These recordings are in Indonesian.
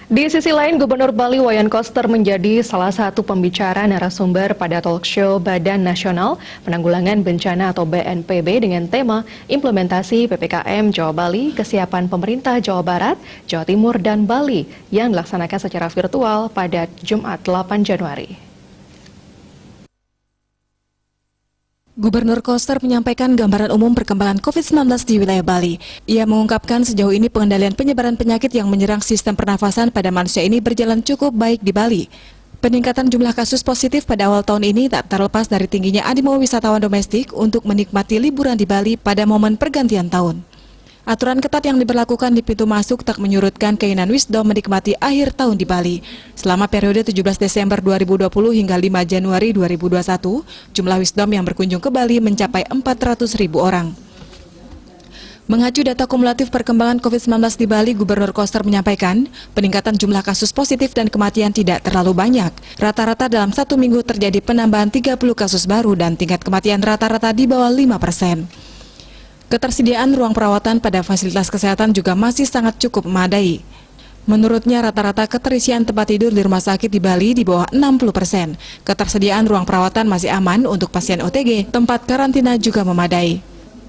Di sisi lain, Gubernur Bali Wayan Koster menjadi salah satu pembicara narasumber pada talk show Badan Nasional Penanggulangan Bencana atau BNPB dengan tema Implementasi PPKM Jawa Bali, Kesiapan Pemerintah Jawa Barat, Jawa Timur, dan Bali yang dilaksanakan secara virtual pada Jumat 8 Januari. Gubernur Koster menyampaikan gambaran umum perkembangan COVID-19 di wilayah Bali. Ia mengungkapkan sejauh ini pengendalian penyebaran penyakit yang menyerang sistem pernafasan pada manusia ini berjalan cukup baik di Bali. Peningkatan jumlah kasus positif pada awal tahun ini tak terlepas dari tingginya animo wisatawan domestik untuk menikmati liburan di Bali pada momen pergantian tahun. Aturan ketat yang diberlakukan di pintu masuk tak menyurutkan keinginan Wisdom menikmati akhir tahun di Bali. Selama periode 17 Desember 2020 hingga 5 Januari 2021, jumlah Wisdom yang berkunjung ke Bali mencapai 400.000 orang. Mengacu data kumulatif perkembangan COVID-19 di Bali, Gubernur Koster menyampaikan peningkatan jumlah kasus positif dan kematian tidak terlalu banyak. Rata-rata dalam satu minggu terjadi penambahan 30 kasus baru dan tingkat kematian rata-rata di bawah 5%. Ketersediaan ruang perawatan pada fasilitas kesehatan juga masih sangat cukup memadai. Menurutnya rata-rata keterisian tempat tidur di rumah sakit di Bali di bawah 60%. Ketersediaan ruang perawatan masih aman untuk pasien OTG, tempat karantina juga memadai.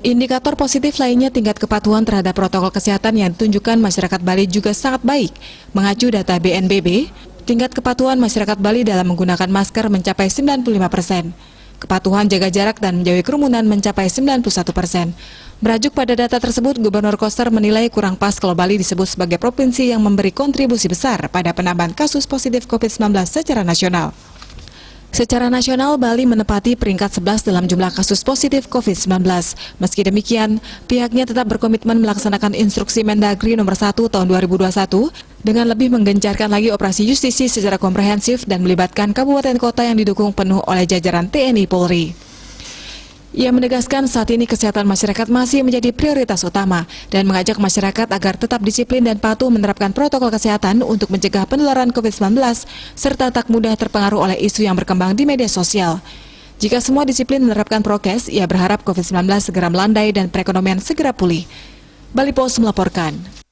Indikator positif lainnya tingkat kepatuhan terhadap protokol kesehatan yang ditunjukkan masyarakat Bali juga sangat baik. Mengacu data BNPB, tingkat kepatuhan masyarakat Bali dalam menggunakan masker mencapai 95%. Kepatuhan jaga jarak dan menjauhi kerumunan mencapai 91%. Merajuk pada data tersebut, Gubernur Koster menilai kurang pas kalau Bali disebut sebagai provinsi yang memberi kontribusi besar pada penambahan kasus positif COVID-19 secara nasional. Secara nasional, Bali menempati peringkat 11 dalam jumlah kasus positif COVID-19. Meski demikian, pihaknya tetap berkomitmen melaksanakan instruksi Mendagri nomor 1 tahun 2021 dengan lebih menggencarkan lagi operasi justisi secara komprehensif dan melibatkan kabupaten kota yang didukung penuh oleh jajaran TNI Polri. Ia menegaskan saat ini kesehatan masyarakat masih menjadi prioritas utama dan mengajak masyarakat agar tetap disiplin dan patuh menerapkan protokol kesehatan untuk mencegah penularan COVID-19 serta tak mudah terpengaruh oleh isu yang berkembang di media sosial. Jika semua disiplin menerapkan prokes, ia berharap COVID-19 segera melandai dan perekonomian segera pulih. Bali Post melaporkan.